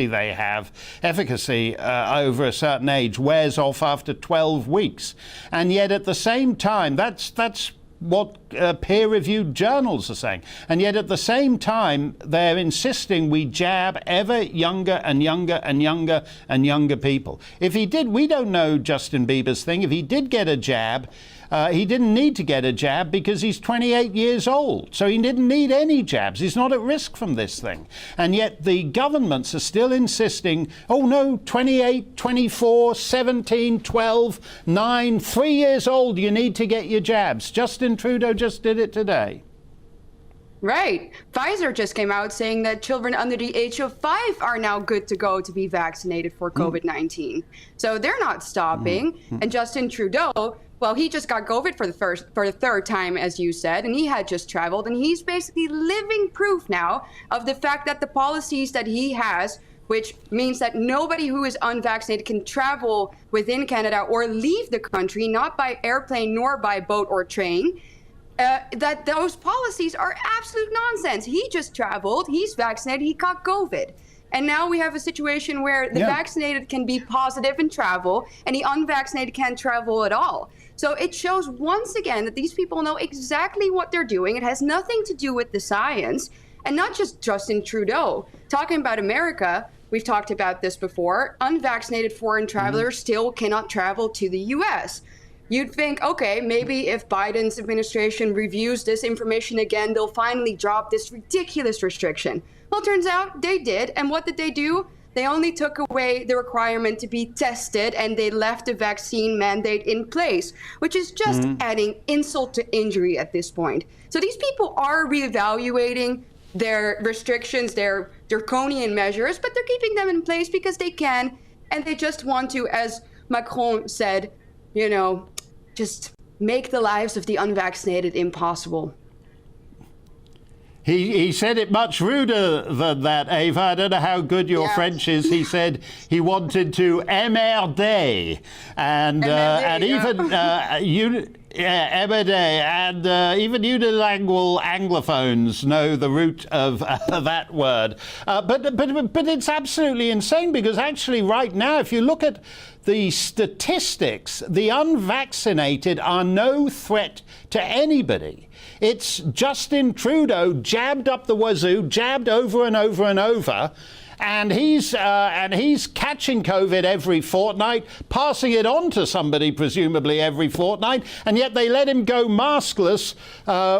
they have, over a certain age wears off after 12 weeks. And yet at the same time, that's what peer-reviewed journals are saying. And yet at the same time, they're insisting we jab ever younger and younger and younger and younger people. If he did, we don't know Justin Bieber's thing. If he did get a jab, he didn't need to get a jab because he's 28 years old. So he didn't need any jabs. He's not at risk from this thing. And yet the governments are still insisting, oh no, 28, 24, 17, 12, 9, 3 years old, you need to get your jabs. Justin Trudeau just did it today. Right. Pfizer just came out saying that children under the age of 5 are now good to go to be vaccinated for COVID-19. So they're not stopping. And Justin Trudeau, well, he just got COVID for the third time, as you said, and he had just traveled, and he's basically living proof now of the fact that the policies that he has, which means that nobody who is unvaccinated can travel within Canada or leave the country, not by airplane nor by boat or train, that those policies are absolute nonsense. He just traveled, he's vaccinated, he got COVID. And now we have a situation where the vaccinated can be positive and travel, and the unvaccinated can't travel at all. So it shows once again that these people know exactly what they're doing. It has nothing to do with the science, and not just Justin Trudeau. Talking about America, we've talked about this before, unvaccinated foreign travelers still cannot travel to the US. You'd think, okay, maybe if Biden's administration reviews this information again, they'll finally drop this ridiculous restriction. Well, it turns out they did. And what did they do? They only took away the requirement to be tested, and they left the vaccine mandate in place, which is just adding insult to injury at this point. So these people are reevaluating their restrictions, their draconian measures, but they're keeping them in place because they can, and they just want to, as Macron said, you know, just make the lives of the unvaccinated impossible. He said it much ruder than that, Ava. I don't know how good your French is. He said he wanted to emmerder, and even Yeah, every day. And even unilingual Anglophones know the root of that word. But it's absolutely insane, because actually right now, if you look at the statistics, the unvaccinated are no threat to anybody. It's Justin Trudeau jabbed up the wazoo, jabbed over and over and over, and he's catching COVID every fortnight, passing it on to somebody presumably every fortnight, and yet they let him go maskless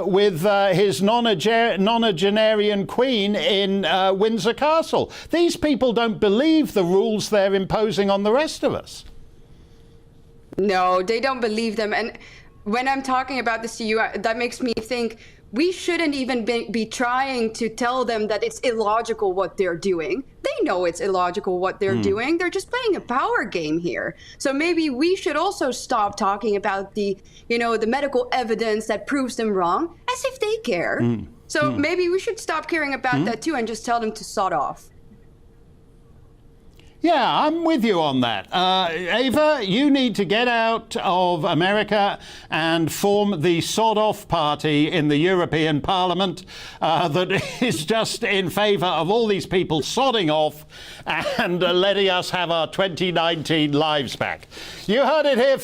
with his nonagenarian queen in Windsor Castle. These people don't believe the rules they're imposing on the rest of us. No, they don't believe them. And when I'm talking about this to you, that makes me think we shouldn't even be trying to tell them that it's illogical what they're doing. They know it's illogical what they're doing. They're just playing a power game here. So maybe we should also stop talking about the medical evidence that proves them wrong, as if they care. So maybe we should stop caring about that too and just tell them to sod off. Yeah, I'm with you on that. Ava, you need to get out of America and form the sod-off party in the European Parliament that is just in favour of all these people sodding off and letting us have our 2019 lives back. You heard it here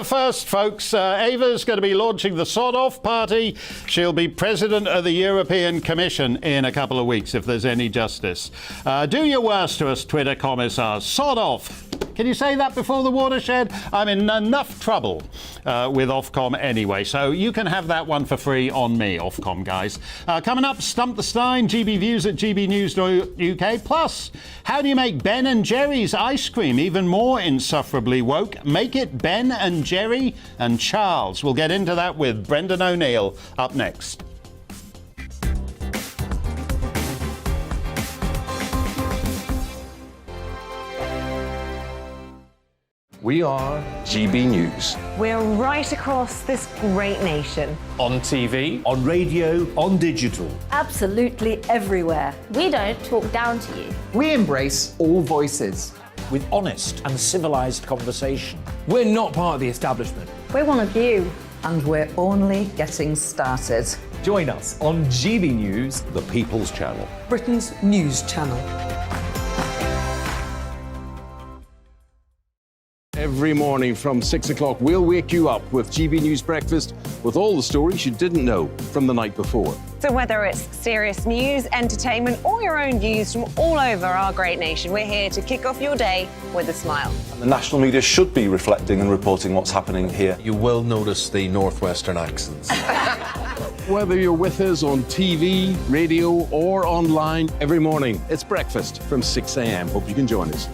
first, folks. Ava's going to be launching the sod-off party. She'll be president of the European Commission in a couple of weeks, if there's any justice. Do your worst to us, Twitter commissars. Sod off. Can you say that before the watershed? I'm in enough trouble with Ofcom anyway, so you can have that one for free on me, Ofcom guys. Coming up, Stump the Steyn, GB Views at GBNews.UK. Plus, how do you make Ben and Jerry's ice cream even more insufferably woke? Make it Ben and Jerry and Charles. We'll get into that with Brendan O'Neill up next. We are GB News. We're right across this great nation. On TV, on radio, on digital. Absolutely everywhere. We don't talk down to you. we embrace all voices. With honest and civilised conversation. We're not part of the establishment. We're one of you. And we're only getting started. Join us on GB News, the People's Channel. Britain's news channel. Every morning from 6 o'clock, we'll wake you up with GB News Breakfast with all the stories you didn't know from the night before. So whether it's serious news, entertainment, or your own views from all over our great nation, we're here to kick off your day with a smile. The national media should be reflecting and reporting what's happening here. You will notice the northwestern accents. Whether you're with us on TV, radio, or online, every morning, it's breakfast from 6 a.m. Hope you can join us.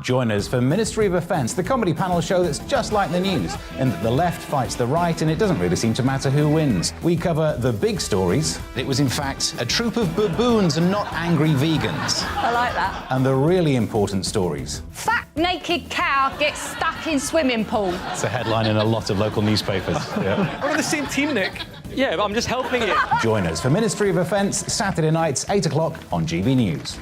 Join us for Ministry of Offence, the comedy panel show that's just like the news, in that the left fights the right and it doesn't really seem to matter who wins. We cover the big stories. It was in fact a troop of baboons and not angry vegans. I like that. And the really important stories. Fat naked cow gets stuck in swimming pool. It's a headline in a lot of local newspapers. Yeah. We're on the same team, Nick. Yeah, but I'm just helping you. Join us for Ministry of Offence, Saturday nights, 8 o'clock on GB News.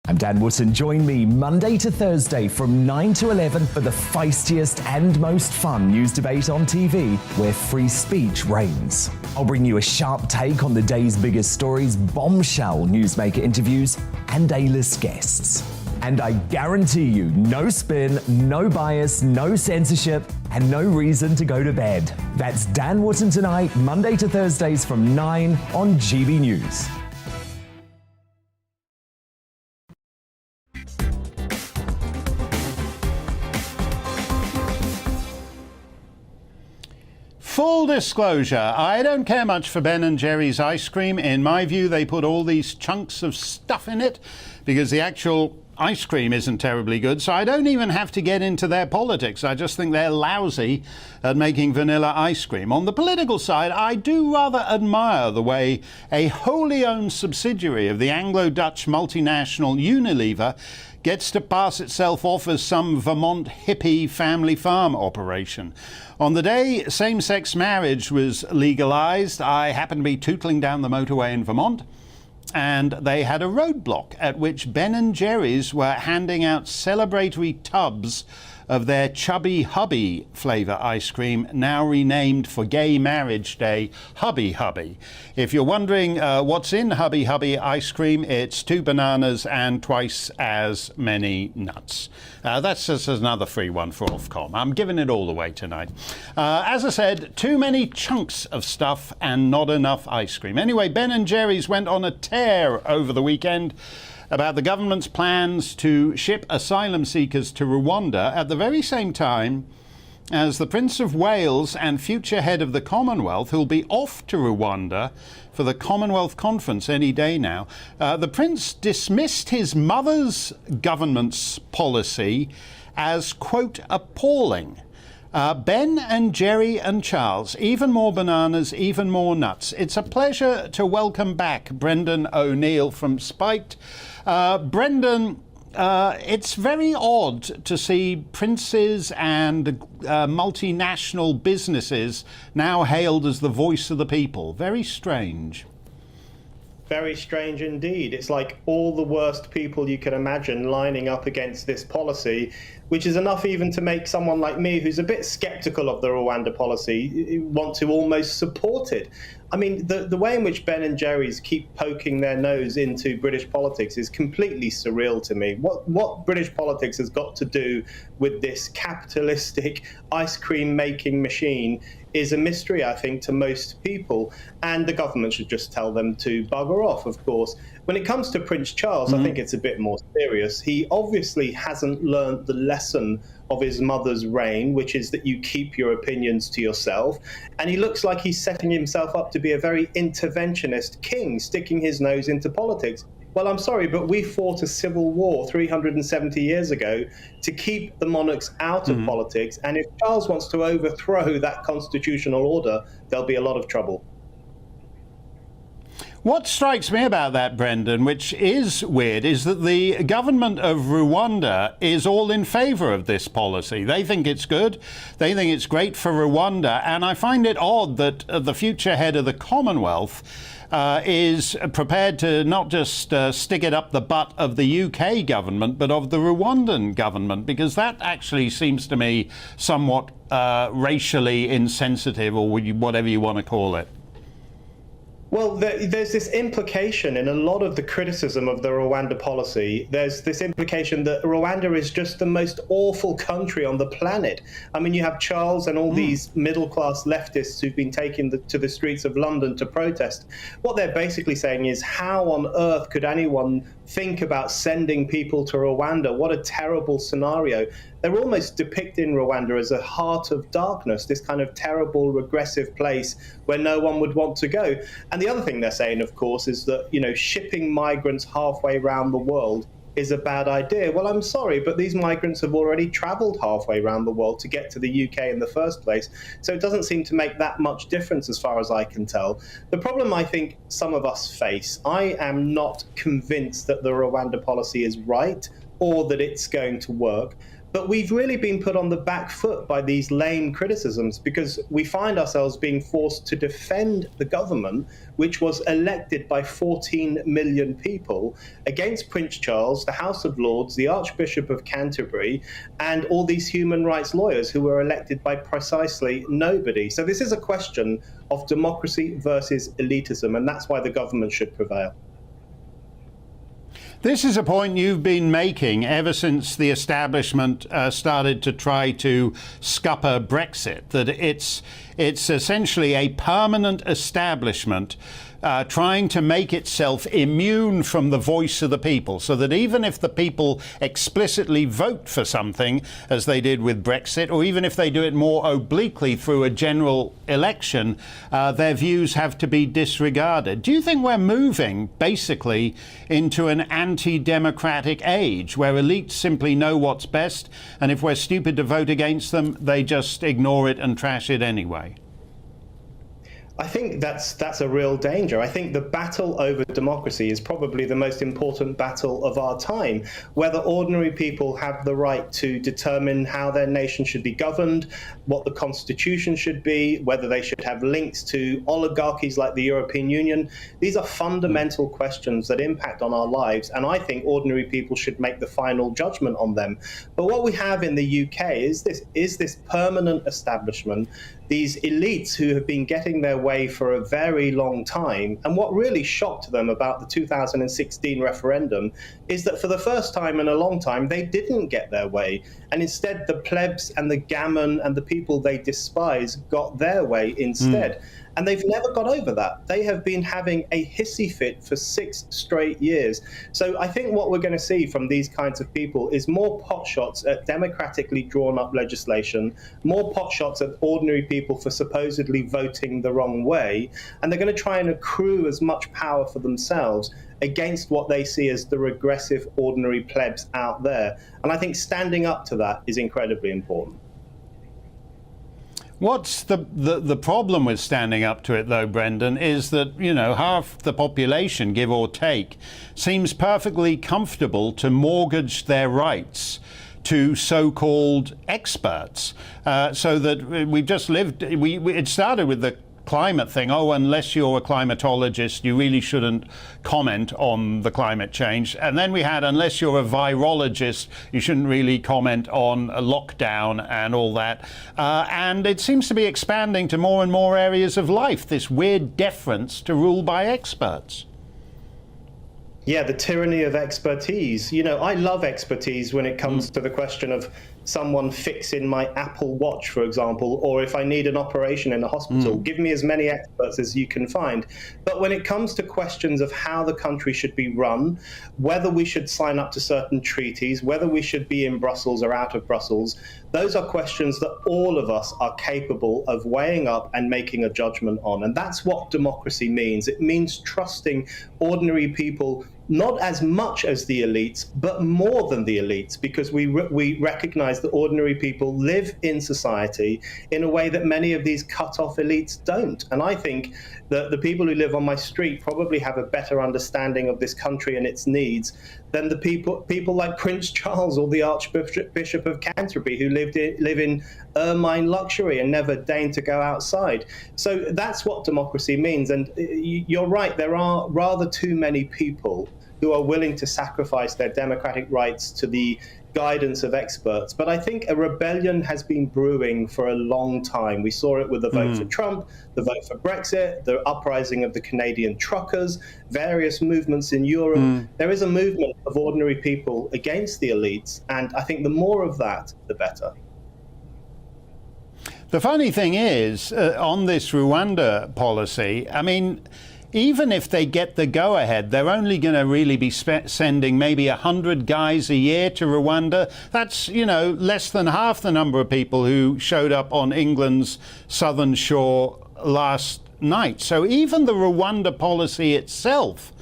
I'm Dan Wootton. Join me Monday to Thursday from 9 to 11 for the feistiest and most fun news debate on TV, where free speech reigns. I'll bring you a sharp take on the day's biggest stories, bombshell newsmaker interviews, and A-list guests. And I guarantee you, no spin, no bias, no censorship, and no reason to go to bed. That's Dan Wootton tonight, Monday to Thursdays from 9 on GB News. Full disclosure, I don't care much for Ben and Jerry's ice cream. In my view, they put all these chunks of stuff in it because the actual ice cream isn't terribly good, so I don't even have to get into their politics. I just think they're lousy at making vanilla ice cream. On the political side, I do rather admire the way a wholly owned subsidiary of the Anglo-Dutch multinational Unilever gets to pass itself off as some Vermont hippie family farm operation. On the day same-sex marriage was legalised, I happened to be tootling down the motorway in Vermont, and they had a roadblock at which Ben & Jerry's were handing out celebratory tubs of their Chubby Hubby flavour ice cream, now renamed for Gay Marriage Day, Hubby Hubby. If you're wondering what's in Hubby Hubby ice cream, it's 2 bananas and twice as many nuts. That's just another free one for Ofcom. I'm giving it all away tonight. As I said, too many chunks of stuff and not enough ice cream. Anyway, Ben & Jerry's went on a tear over the weekend about the government's plans to ship asylum seekers to Rwanda at the very same time as the Prince of Wales and future head of the Commonwealth, who'll be off to Rwanda for the Commonwealth Conference any day now. The Prince dismissed his mother's government's policy as, quote, appalling. Ben and Jerry and Charles, even more bananas, even more nuts. It's a pleasure to welcome back Brendan O'Neill from Spiked. Brendan, it's very odd to see princes and multinational businesses now hailed as the voice of the people. Very strange. Very strange indeed. It's like all the worst people you can imagine lining up against this policy, which is enough even to make someone like me, who's a bit skeptical of the Rwanda policy, want to almost support it. I mean, the way in which Ben & Jerry's keep poking their nose into British politics is completely surreal to me. What British politics has got to do with this capitalistic ice cream making machine is a mystery, I think, to most people. And the government should just tell them to bugger off, of course. When it comes to Prince Charles, I think it's a bit more serious. He obviously hasn't learned the lesson of his mother's reign, which is that you keep your opinions to yourself. And he looks like he's setting himself up to be a very interventionist king, sticking his nose into politics. Well, I'm sorry, but we fought a civil war 370 years ago to keep the monarchs out of politics. And if Charles wants to overthrow that constitutional order, there'll be a lot of trouble. What strikes me about that, Brendan, which is weird, is that the government of Rwanda is all in favour of this policy. They think it's good. They think it's great for Rwanda. And I find it odd that the future head of the Commonwealth is prepared to not just stick it up the butt of the UK government, but of the Rwandan government, because that actually seems to me somewhat racially insensitive, or whatever you want to call it. Well, there's this implication in a lot of the criticism of the Rwanda policy. There's this implication that Rwanda is just the most awful country on the planet. I mean, you have Charles and all these middle-class leftists who've been taken to the streets of London to protest. What they're basically saying is, how on earth could anyone think about sending people to Rwanda? What a terrible scenario. They're almost depicting Rwanda as a heart of darkness, this kind of terrible, regressive place where no one would want to go. And the other thing they're saying, of course, is that, you know, shipping migrants halfway around the world is a bad idea. Well, I'm sorry, but these migrants have already travelled halfway around the world to get to the UK in the first place. So it doesn't seem to make that much difference as far as I can tell. The problem I think some of us face, I am not convinced that the Rwanda policy is right or that it's going to work. But we've really been put on the back foot by these lame criticisms, because we find ourselves being forced to defend the government, which was elected by 14 million people, against Prince Charles, the House of Lords, the Archbishop of Canterbury, and all these human rights lawyers who were elected by precisely nobody. So this is a question of democracy versus elitism, and that's why the government should prevail. This is a point you've been making ever since the establishment started to try to scupper Brexit, that it's essentially a permanent establishment trying to make itself immune from the voice of the people, so that even if the people explicitly vote for something, as they did with Brexit, or even if they do it more obliquely through a general election, their views have to be disregarded. Do you think we're moving basically into an anti-democratic age where elites simply know what's best, and if we're stupid to vote against them, they just ignore it and trash it anyway? I think that's a real danger. I think the battle over democracy is probably the most important battle of our time. Whether ordinary people have the right to determine how their nation should be governed, what the constitution should be, whether they should have links to oligarchies like the European Union, these are fundamental questions that impact on our lives, and I think ordinary people should make the final judgment on them. But what we have in the UK is this permanent establishment, these elites who have been getting their way for a very long time. And what really shocked them about the 2016 referendum is that for the first time in a long time, they didn't get their way. And instead, the plebs and the gammon and the people they despise got their way instead. And they've never got over that. They have been having a hissy fit for 6 straight years. So I think what we're going to see from these kinds of people is more potshots at democratically drawn up legislation, more potshots at ordinary people for supposedly voting the wrong way. And they're going to try and accrue as much power for themselves against what they see as the regressive ordinary plebs out there. And I think standing up to that is incredibly important. What's the problem with standing up to it, though, Brendan, is that, you know, half the population, give or take, seems perfectly comfortable to mortgage their rights to so-called experts. So that we've just lived, it started with the climate thing. Oh, unless you're a climatologist, you really shouldn't comment on the climate change. And then we had, unless you're a virologist, you shouldn't really comment on a lockdown and all that. And it seems to be expanding to more and more areas of life, this weird deference to rule by experts. Yeah, the tyranny of expertise. You know, I love expertise when it comes to the question of someone fixing my Apple Watch, for example, or if I need an operation in a hospital. Give me as many experts as you can find. But when it comes to questions of how the country should be run, whether we should sign up to certain treaties, whether we should be in Brussels or out of Brussels, those are questions that all of us are capable of weighing up and making a judgment on. And that's what democracy means. It means trusting ordinary people, not as much as the elites, but more than the elites, because we recognize that ordinary people live in society in a way that many of these cut-off elites don't. And I think that the people who live on my street probably have a better understanding of this country and its needs than the people like Prince Charles or the Archbishop of Canterbury, who live in ermine luxury and never deign to go outside. So that's what democracy means. And you're right, there are rather too many people who are willing to sacrifice their democratic rights to the guidance of experts. But I think a rebellion has been brewing for a long time. We saw it with the vote for Trump, the vote for Brexit, the uprising of the Canadian truckers, various movements in Europe. There is a movement of ordinary people against the elites, and I think the more of that, the better. The funny thing is, on this Rwanda policy, I mean, even if they get the go-ahead, they're only going to really be sending maybe 100 guys a year to Rwanda. That's, you know, less than half the number of people who showed up on England's southern shore last night. So even the Rwanda policy itself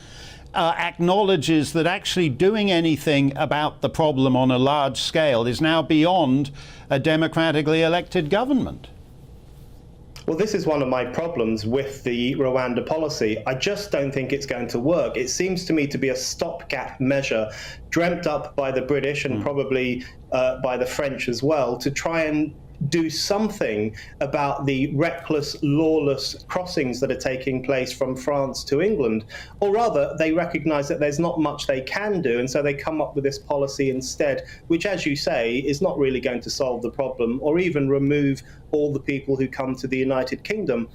acknowledges that actually doing anything about the problem on a large scale is now beyond a democratically elected government. Well, this is one of my problems with the Rwanda policy. I just don't think it's going to work. It seems to me to be a stopgap measure dreamt up by the British and probably by the French as well to try and do something about the reckless, lawless crossings that are taking place from France to England. Or rather, they recognize that there's not much they can do, and so they come up with this policy instead, which, as you say, is not really going to solve the problem or even remove all the people who come to the United Kingdom.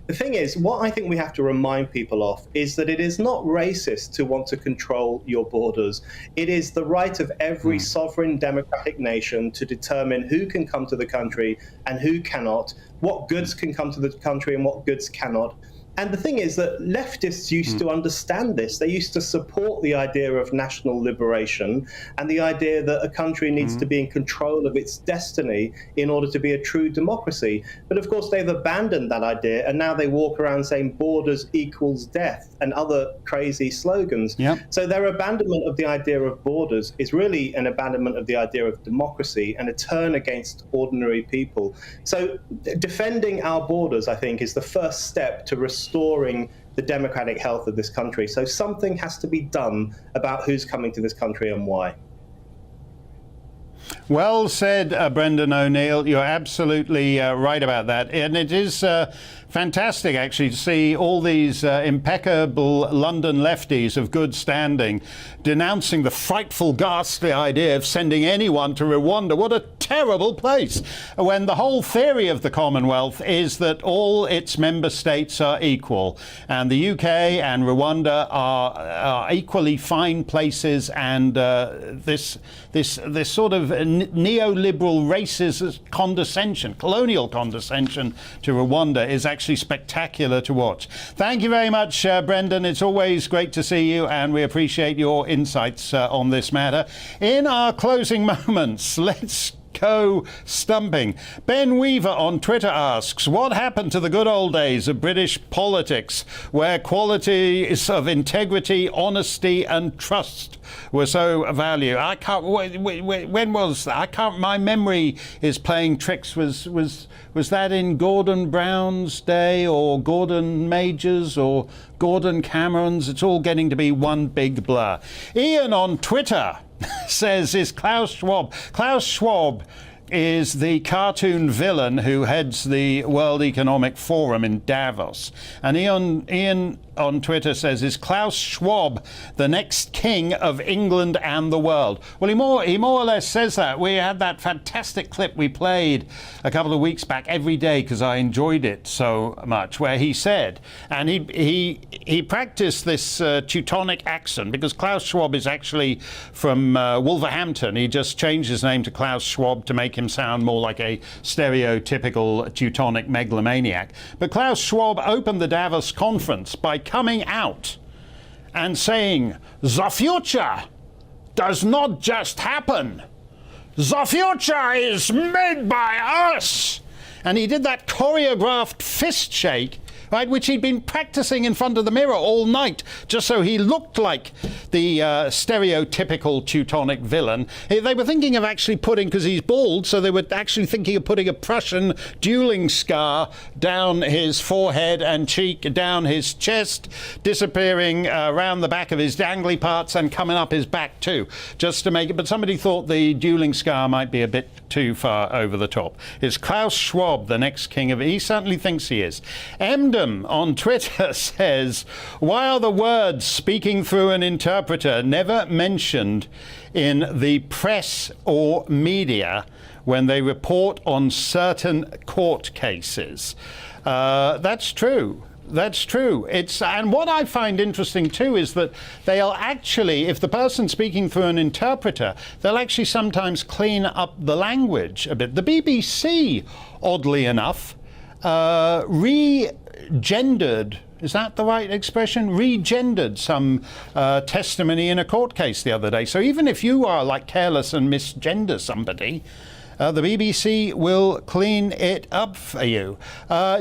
The thing is, what I think we have to remind people of is that it is not racist to want to control your borders. It is the right of every sovereign democratic nation to determine who can come to the country and who cannot, what goods can come to the country and what goods cannot. And the thing is that leftists used to understand this. They used to support the idea of national liberation and the idea that a country needs to be in control of its destiny in order to be a true democracy. But of course, they've abandoned that idea, and now they walk around saying borders equals death and other crazy slogans. So their abandonment of the idea of borders is really an abandonment of the idea of democracy and a turn against ordinary people. So defending our borders, I think, is the first step to restoring the democratic health of this country. So something has to be done about who's coming to this country and why. Well said, Brendan O'Neill. You're absolutely right about that. And it is fantastic, actually, to see all these impeccable London lefties of good standing denouncing the frightful, ghastly idea of sending anyone to Rwanda. What a terrible place, when the whole theory of the Commonwealth is that all its member states are equal. And the UK and Rwanda are equally fine places, and this sort of neoliberal racist condescension, colonial condescension to Rwanda is actually spectacular to watch. Thank you very much, Brendan. It's always great to see you, and we appreciate your insights on this matter. In our closing moments, let's go stumping. Ben Weaver on Twitter asks, what happened to the good old days of British politics where qualities of integrity, honesty and trust were so valued? I can't, when was that? I can't, my memory is playing tricks. Was that in Gordon Brown's day, or Gordon Major's, or Gordon Cameron's? It's all getting to be one big blur. Ian on Twitter says, is Klaus Schwab. Klaus Schwab is the cartoon villain who heads the World Economic Forum in Davos. And Ian on Twitter says, is Klaus Schwab the next king of England and the world? Well, he more or less says that. We had that fantastic clip we played a couple of weeks back every day because I enjoyed it so much, where he said, and he practiced this Teutonic accent, because Klaus Schwab is actually from Wolverhampton. He just changed his name to Klaus Schwab to make him sound more like a stereotypical Teutonic megalomaniac. But Klaus Schwab opened the Davos conference by coming out and saying, the future does not just happen. The future is made by us. And he did that choreographed fist shake, right, which he'd been practicing in front of the mirror all night, just so he looked like the stereotypical Teutonic villain. They were thinking of actually putting, because he's bald, so they were actually thinking of putting a Prussian dueling scar down his forehead and cheek, down his chest, disappearing around the back of his dangly parts and coming up his back too, just to make it. But somebody thought the dueling scar might be a bit too far over the top. Is Klaus Schwab the next king of... He certainly thinks he is. Emdem on Twitter says, why are the words speaking through an interpreter never mentioned in the press or media when they report on certain court cases? That's true. That's true. And what I find interesting too is that they'll actually, if the person's speaking through an interpreter, they'll actually sometimes clean up the language a bit. The BBC, oddly enough, regendered, is that the right expression? Regendered some testimony in a court case the other day. So even if you are like careless and misgender somebody, the BBC will clean it up for you.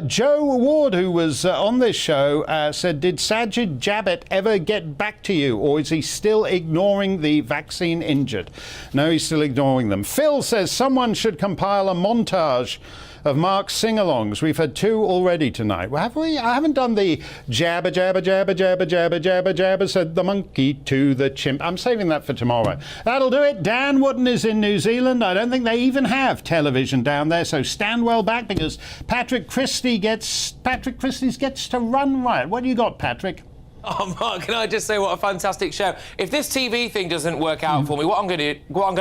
Joe Ward, who was on this show, said, did Sajid Javid ever get back to you, or is he still ignoring the vaccine injured? No, he's still ignoring them. Phil says someone should compile a montage of Mark's sing-alongs. We've had 2 already tonight. Well, have we? I haven't done the jabba, jabba, jabba, jabba, jabba, jabba, jabba, said the monkey to the chimp. I'm saving that for tomorrow. That'll do it. Dan Wooden is in New Zealand. I don't think they even have television down there, so stand well back, because Patrick Christie gets to run riot. What do you got, Patrick? Oh, Mark, can I just say what a fantastic show. If this TV thing doesn't work out for me, what I'm going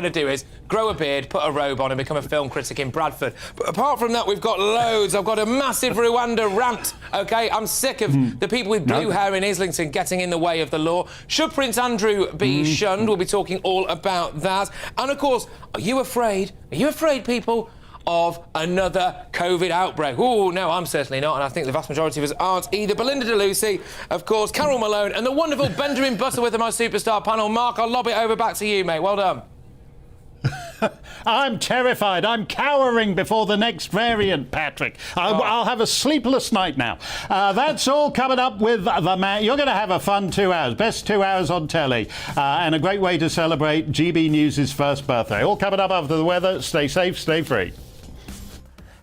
to do is grow a beard, put a robe on and become a film critic in Bradford. But apart from that, we've got loads. I've got a massive Rwanda rant, OK? I'm sick of the people with blue hair in Islington getting in the way of the law. Should Prince Andrew be shunned? We'll be talking all about that. And, of course, are you afraid? Are you afraid, people? of another COVID outbreak. Oh, no, I'm certainly not, and I think the vast majority of us aren't either. Belinda DeLucy, of course, Carol Malone, and the wonderful Benjamin Butterworth of my superstar panel. Mark, I'll lob it over back to you, mate. Well done. I'm terrified. I'm cowering before the next variant, Patrick. I'll have a sleepless night now. That's all coming up with the man. You're going to have a fun 2 hours. Best 2 hours on telly. And a great way to celebrate GB News' first birthday. All coming up after the weather. Stay safe, stay free.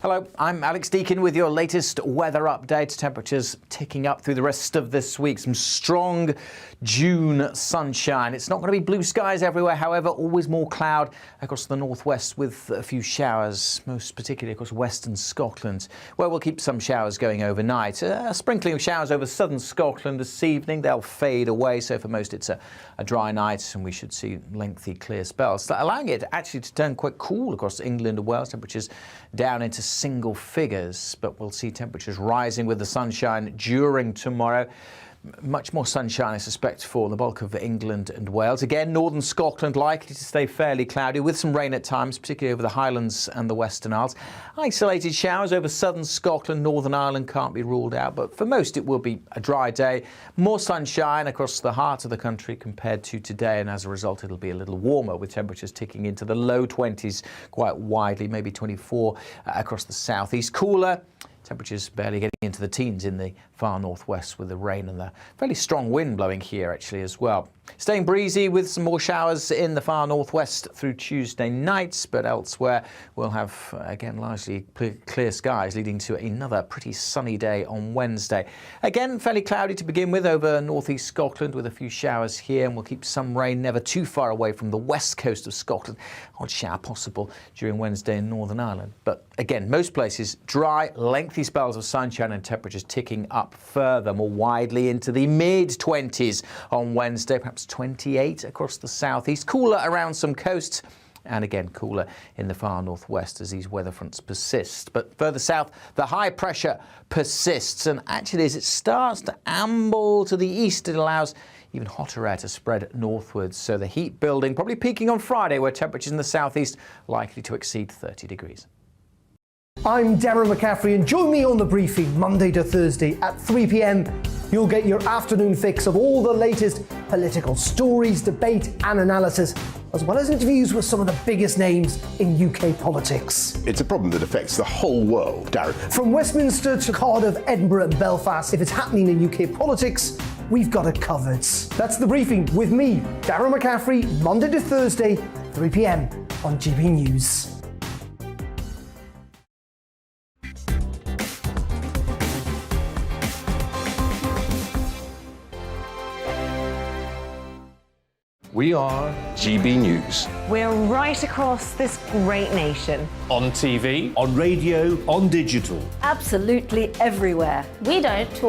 Hello, I'm Alex Deakin with your latest weather update. Temperatures ticking up through the rest of this week. Some strong June sunshine. It's not going to be blue skies everywhere, however, always more cloud across the northwest with a few showers, most particularly across western Scotland, where we'll keep some showers going overnight. A sprinkling of showers over southern Scotland this evening. They'll fade away, so for most it's a dry night and we should see lengthy clear spells, allowing it actually to turn quite cool across England and Wales. Temperatures down into single figures, but we'll see temperatures rising with the sunshine during tomorrow. Much more sunshine, I suspect, for the bulk of England and Wales. Again, northern Scotland likely to stay fairly cloudy with some rain at times, particularly over the Highlands and the Western Isles. Isolated showers over southern Scotland, Northern Ireland can't be ruled out, but for most it will be a dry day. More sunshine across the heart of the country compared to today, and as a result it'll be a little warmer with temperatures ticking into the low 20s quite widely, maybe 24 across the southeast. Cooler. Temperatures barely getting into the teens in the far northwest with the rain and the fairly strong wind blowing here actually as well. Staying breezy with some more showers in the far northwest through Tuesday nights, but elsewhere we'll have, again, largely clear skies leading to another pretty sunny day on Wednesday. Again, fairly cloudy to begin with over northeast Scotland with a few showers here, and we'll keep some rain never too far away from the west coast of Scotland. Odd shower possible during Wednesday in Northern Ireland. But again, most places dry, lengthy spells of sunshine and temperatures ticking up further more widely into the mid-20s on Wednesday, perhaps 28 across the southeast. Cooler around some coasts, and again cooler in the far northwest as these weather fronts persist. But further south, the high pressure persists, and actually as it starts to amble to the east, it allows even hotter air to spread northwards. So the heat building, probably peaking on Friday, where temperatures in the southeast likely to exceed 30 degrees. I'm Darren McCaffrey, and join me on The Briefing Monday to Thursday at 3 p.m. You'll get your afternoon fix of all the latest political stories, debate and analysis, as well as interviews with some of the biggest names in UK politics. It's a problem that affects the whole world, Darren. From Westminster to Cardiff, Edinburgh and Belfast, if it's happening in UK politics, we've got it covered. That's The Briefing with me, Darren McCaffrey, Monday to Thursday, 3 p.m. on GB News. We are GB News. We're right across this great nation. On TV, on radio, on digital. Absolutely everywhere. We don't talk